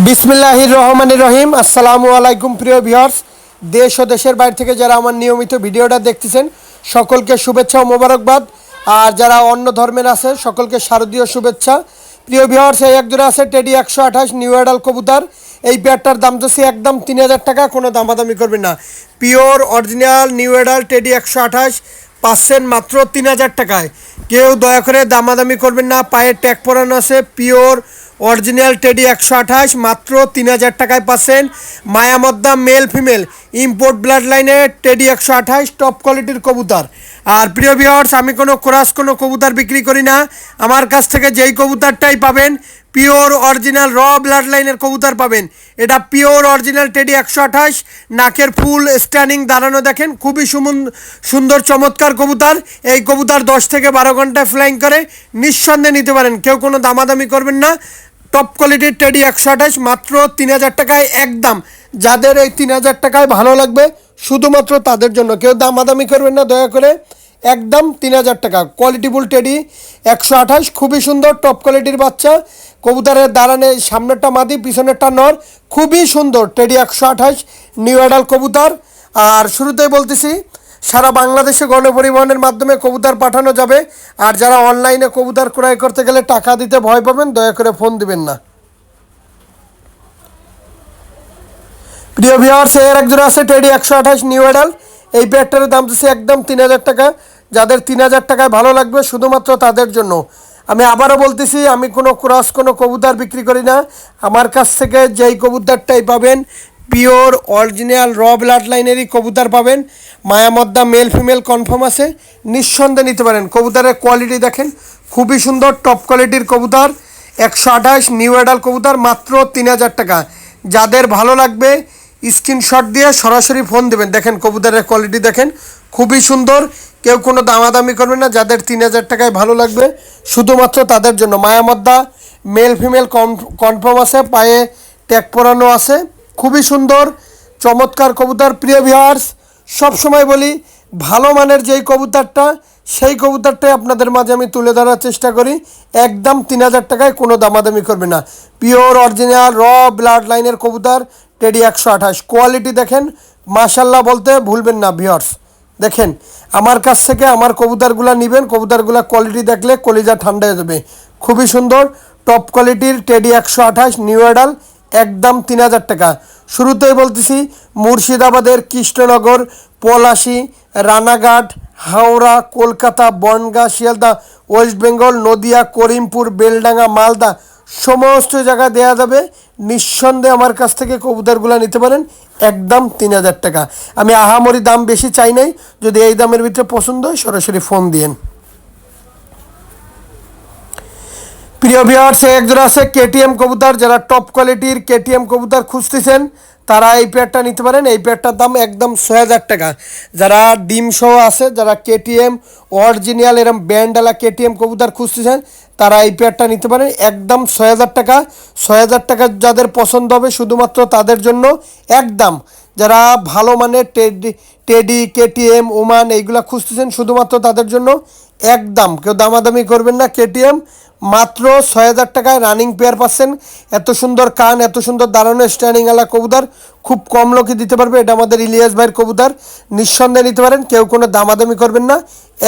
বিসমিল্লাহির রহমানির রহিম। আসসালামু আলাইকুম প্রিয় ভিউয়ার্স, দেশ ও দেশের বাইরে থেকে যারা আমার নিয়মিত ভিডিওটা দেখতেছেন সকলকে শুভেচ্ছা ও মোবারকবাদ। আর যারা অন্য ধর্মের আছে সকলকে শারদীয় শুভেচ্ছা। প্রিয় ভিউয়ার্স, এই একজোড়া আছে টেডি 128 নিউ অ্যাডাল কবুতর। এই পেয়ারটার দাম যাচ্ছে একদম 3000 টাকা, কোনো দামাদামি করবেন না। Pure original new adult teddy 128 পাচ্ছেন মাত্র 3000 টাকায়। কেউ দয়া করে দামাদামি করবেন না। পায়ের ট্যাগ পরানো আছে, পিওর অরিজিনাল টেডি 128 মাত্র 3000 টাকায় পাচ্ছেন। মায়ামদ্দা মেল ফিমেল ইম্পোর্ট ব্লাড লাইনের টেডি 128 টপ কোয়ালিটির কবুতর। আর প্রিয় ভিউয়ার্স, আমি কোনো ক্রস কোনো কবুতর বিক্রি করি না। আমার কাছ থেকে যেই কবুতরটাই পাবেন পিওর অরিজিনাল র ব্লাড লাইনের কবুতর পাবেন। এটা পিওর অরিজিনাল টেডি 128, নাকের ফুল স্ট্যান্ডিং দাঁড়ানো দেখেন, খুবই সুন্দর চমৎকার কবুতর। এই কবুতর 10 থেকে 12 ঘন্টায় ফ্লাইং করে, নিঃসন্দেহে নিতে পারেন, কেউ কোনো দামাদামি করবেন না। টপ কোয়ালিটির টেডি 128 মাত্র 3000 টাকায় একদম। যাদের এই 3000 টাকায় ভালো লাগবে শুধুমাত্র তাদের জন্য, কেউ দামাদামি করবেন না দয়া করে। একদম 3000 টাকা কোয়ালিটিফুল টেডি 128, খুবই সুন্দর টপ কোয়ালিটির বাচ্চা। কবুতরের দাঁড়ানে সামনেরটা মাদি পিছনেরটা নর, খুবই সুন্দর টেডি 128 নিউ অ্যাডাল কবুতর। আর শুরুতেই বলতেছি, সারা বাংলাদেশে গণপরিবহনের মাধ্যমে কবুতর পাঠানো যাবে। আর যারা অনলাইনে কবুতর ক্রয় করতে গেলে টাকা দিতে ভয় পাবেন দয়া করে ফোন দিবেন না। প্রিয় ভিউয়ার্স, এর একজোড়া আছে টেডি 128 নিউ অ্যাডাল। এই পেয়ারটার দাম দিচ্ছে একদম 3000 টাকা। যাদের 3000 টাকায় ভালো লাগবে শুধুমাত্র তাদের জন্য। আমি আবারও বলতেছি, আমি কোনো ক্রস কোনো কবুতর বিক্রি করি না। আমার কাছ থেকে যেই কবুতরটাই পাবেন পিওর অরিজিনাল র ব্লাড লাইনেরই কবুতর পাবেন। মায়ামদ্দা মেল ফিমেল কনফার্ম আছে, নিঃসন্দেহে নিতে পারেন। কবুতরের কোয়ালিটি দেখেন, খুবই সুন্দর টপ কোয়ালিটির কবুতর। 128 নিউ অ্যাডাল কবুতর মাত্র 3000 টাকা। যাদের ভালো লাগবে স্ক্রিনশট দিয়ে সরাসরি ফোন দেবেন। দেখেন কবুতরের কোয়ালিটি দেখেন, খুবই সুন্দর, কেউ কোনো দামাদামি করবে না। যাদের 3000 টাকায় ভালো লাগবে শুধুমাত্র তাদের জন্য। মায়ামদ্দা মেল ফিমেল কনফার্ম আছে, পায়ে ট্যাগ পরানো আছে, খুবই সুন্দর চমৎকার কবুতর। প্রিয় ভিউয়ার্স, সবসময় বলি ভালো মানের যেই কবুতরটা সেই কবুতরটাই আপনাদের মাঝে আমি তুলে ধরার চেষ্টা করি। একদম 3000 টাকায় কোনো দামাদামি করবে না। পিওর অরিজিনাল র ব্লাড লাইনের কবুতর টেডি 128, কোয়ালিটি দেখেন, মাশাল্লাহ বলতে ভুলবেন না। ভিউয়ার্স দেখেন, আমার কাছ থেকে আমার কবুতরগুলো নেবেন, কবুতরগুলো কোয়ালিটি দেখলে কলিজা ঠান্ডা হয়ে যাবে। খুবই সুন্দর টপ কোয়ালিটির টেডি 128 নিউ অ্যাডাল একদম 3000 টাকা। শুরুতেই বলতেছি, মুর্শিদাবাদের কৃষ্ণনগর, পলাশী, রানাঘাট, হাওড়া, কলকাতা, বনগাঁ, শিয়ালদা, ওয়েস্ট বেঙ্গল, নদিয়া, করিমপুর, বেলডাঙ্গা, মালদা সমস্ত জায়গায় দেওয়া যাবে। নিঃসন্দেহে আমার কাছ থেকে কবুতরগুলো নিতে পারেন একদম 3000 টাকা। আমি আহামরি দাম বেশি চাই নাই। যদি এই দামের ভিতরে পছন্দ হয় সরাসরি ফোন দিয়েন। প্রিয় ভিউয়ার্স, একজোড়া আছে কেটিএম কবুতর। যারা টপ কোয়ালিটির কেটিএম কবুতর খুঁজতেছেন তারা এই পেয়ারটা নিতে পারেন। এই পেয়ারটার দাম একদম 6000 টাকা। যারা ডিম সহ আছে, যারা কেটিএম অরিজিনাল এরম ব্যান্ডওয়ালা কেটিএম কবুতর খুঁজতেছেন তারা এই পেয়ারটা নিতে পারেন একদম 6000 টাকা। 6000 টাকা যাদের পছন্দ হবে শুধুমাত্র তাদের জন্য একদম। যারা ভালো মানের টেডি কেটিএম ওমান এইগুলা খুঁজতেছেন শুধুমাত্র তাদের জন্য একদম। কেউ দামাদামি করবেন না। কেটিএম মাত্র 6000 টাকায় রানিং পেয়ার পাচ্ছেন। এত সুন্দর কান, এত সুন্দর দাঁড়ানো স্ট্যান্ডিংওয়ালা কবুতর খুব কম লোকই দিতে পারবে। এটা আমাদের ইলিয়াস ভাইয়ের কবুতর, নিঃসন্দেহে নিতে পারেন, কেউ কোনো দামাদামি করবেন না।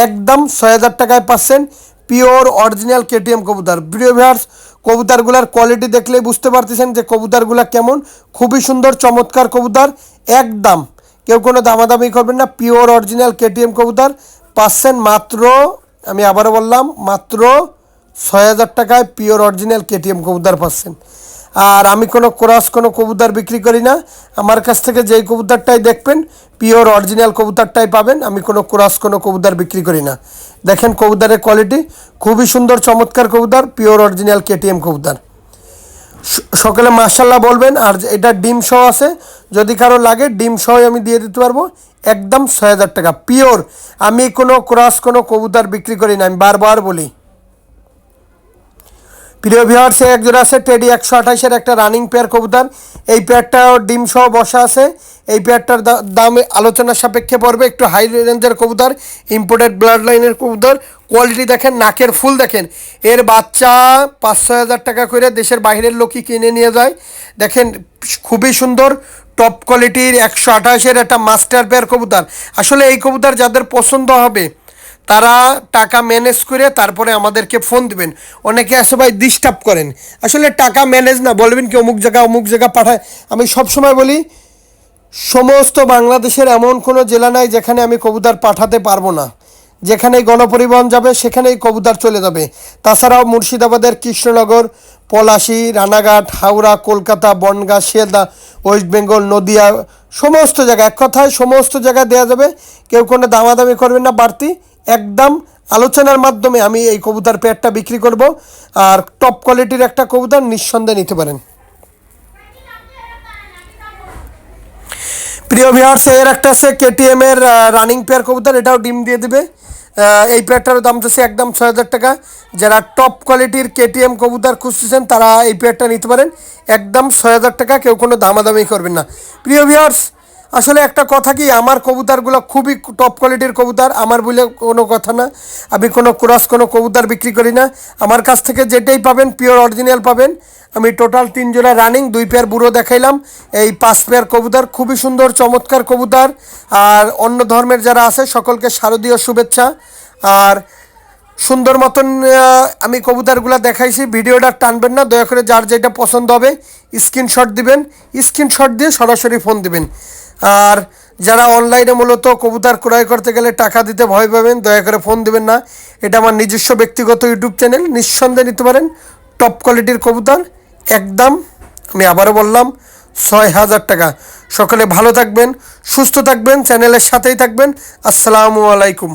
একদম 6000 টাকায় পাচ্ছেন পিওর অরিজিনাল কেটিএম কবুতর। প্রিয় ভিউয়ার্স, কবুতরগুলোর কোয়ালিটি দেখলেই বুঝতে পারতেছেন যে কবুতরগুলো কেমন, খুবই সুন্দর চমৎকার কবুতর একদম। কেউ কোনো দামাদামি করবেন না। পিওর অরিজিনাল কেটিএম কবুতর পাচ্ছেন মাত্র, আমি আবারও বললাম, মাত্র 6000 টাকায় পিওর অরিজিনাল কেটিএম কবুতর পাচ্ছেন। আর আমি কোনো ক্রস কোনো কবুতর বিক্রি করি না। আমার কাছ থেকে যেই কবুতরটাই দেখবেন পিওর অরিজিনাল কবুতরটাই পাবেন। আমি কোনো ক্রস কোনো কবুতর বিক্রি করি না। দেখেন কবুতরের কোয়ালিটি খুবই সুন্দর চমৎকার কবুতর, পিওর অরিজিনাল কেটিএম কবুতর। সকলে মাশাল্লাহ বলবেন। আর এটা ডিম সহ আছে, যদি কারো লাগে ডিম সহ আমি দিয়ে দিতে পারবো একদম 6000 টাকা পিওর। আমি কোনো ক্রস কোনো কবুতর বিক্রি করি না, আমি বারবার বলি। প্রিয় ভিউয়ার্স, একজোড়া আছে টেডি 128-এর একটা রানিং পেয়ার কবুতর। এই পেয়ারটাও ডিম সহ বসা আছে। এই পেয়ারটার দাম আলোচনার সাপেক্ষে পড়বে। একটু হাই রেঞ্জের কবুতর, ইম্পোর্টেড ব্লাড লাইনের কবুতর, কোয়ালিটি দেখেন, নাকের ফুল দেখেন। এর বাচ্চা 5-6 হাজার টাকা করে দেশের বাইরের লোকই কিনে নিয়ে যায়। দেখেন খুবই সুন্দর টপ কোয়ালিটির 128-এর একটা মাস্টার পেয়ার কবুতর। আসলে এই কবুতর যাদের পছন্দ হবে তারা টাকা ম্যানেজ করে তারপরে আমাদেরকে ফোন দিবেন। অনেকে আসে ভাই ডিস্টার্ব করেন, আসলে টাকা ম্যানেজ না, বলবেন কি অমুক জায়গা পাঠায়। আমি সবসময় বলি সমস্ত বাংলাদেশের এমন কোনো জেলা নাই যেখানে আমি কবুতর পাঠাতে পারবো না। যেখানেই গণপরিবহন যাবে সেখানেই কবুতর চলে যাবে। তাছাড়াও মুর্শিদাবাদের কৃষ্ণনগর, পলাশী, রানাঘাট, হাওড়া, কলকাতা, বনগাঁ, শিয়ালদা, ওয়েস্ট বেঙ্গল, নদিয়া, সমস্ত জায়গায়, এক কথায় সমস্ত জায়গায় দেওয়া যাবে। কেউ কোনো দামাদামি করবেন না বাড়তি, একদম আলোচনার মাধ্যমে আমি এই কবুতর পেয়ারটা বিক্রি করব। আর টপ কোয়ালিটির একটা কবুতর নিঃসন্দেহে নিতে পারেন। প্রিয় ভিউয়ার্স, এর একটা আছে কেটিএম এর রানিং পেয়ার কবুতর, এটাও ডিম দিয়ে দেবে। এই পেয়ারটার দাম যাচ্ছে একদম 6,000 টাকা। যারা টপ কোয়ালিটির কেটিএম কবুতর খুঁজতেছেন তারা এই পেয়ারটা নিতে পারেন, একদম 6,000 টাকা। কেউ কোনো দামাদামি করবেন না। প্রিয় ভিউয়ার্স, আসলে একটা কথা কি, আমার কবুতরগুলো খুবই টপ কোয়ালিটির কবুতর, আমার বলে কোনো কথা না। আমি কোনো ক্রস কোনো কবুতর বিক্রি করি না। আমার কাছ থেকে যেটাই পাবেন পিওর অরিজিনাল পাবেন। আমি টোটাল 3 জোড়া রানিং, 2 পেয়ার বুড়ো দেখাইলাম, এই 5 পেয়ার কবুতর খুবই সুন্দর চমৎকার কবুতর। আর অন্য ধর্মের যারা আছে সকলকে শারদীয় শুভেচ্ছা। আর সুন্দর মতন আমি কবুতরগুলো দেখাইছি, ভিডিওটা টানবেন না, দয়া করে যার যেটা পছন্দ হবে স্ক্রিনশট দিবেন, স্ক্রিনশট দিয়ে সরাসরি ফোন দিবেন। আর যারা অনলাইনে মূলত কবুতর ক্রয় করতে গেলে টাকা দিতে ভয় পাবেন, দয়া করে ফোন দিবেন না। এটা আমার নিজস্ব ব্যক্তিগত ইউটিউব চ্যানেল, নিঃসন্দেহে নিতে পারেন টপ কোয়ালিটির কবুতর, একদম আমি আবারও বললাম 6,000 টাকা। সকলে ভালো থাকবেন, সুস্থ থাকবেন, চ্যানেলের সাথেই থাকবেন। আসসালামু আলাইকুম।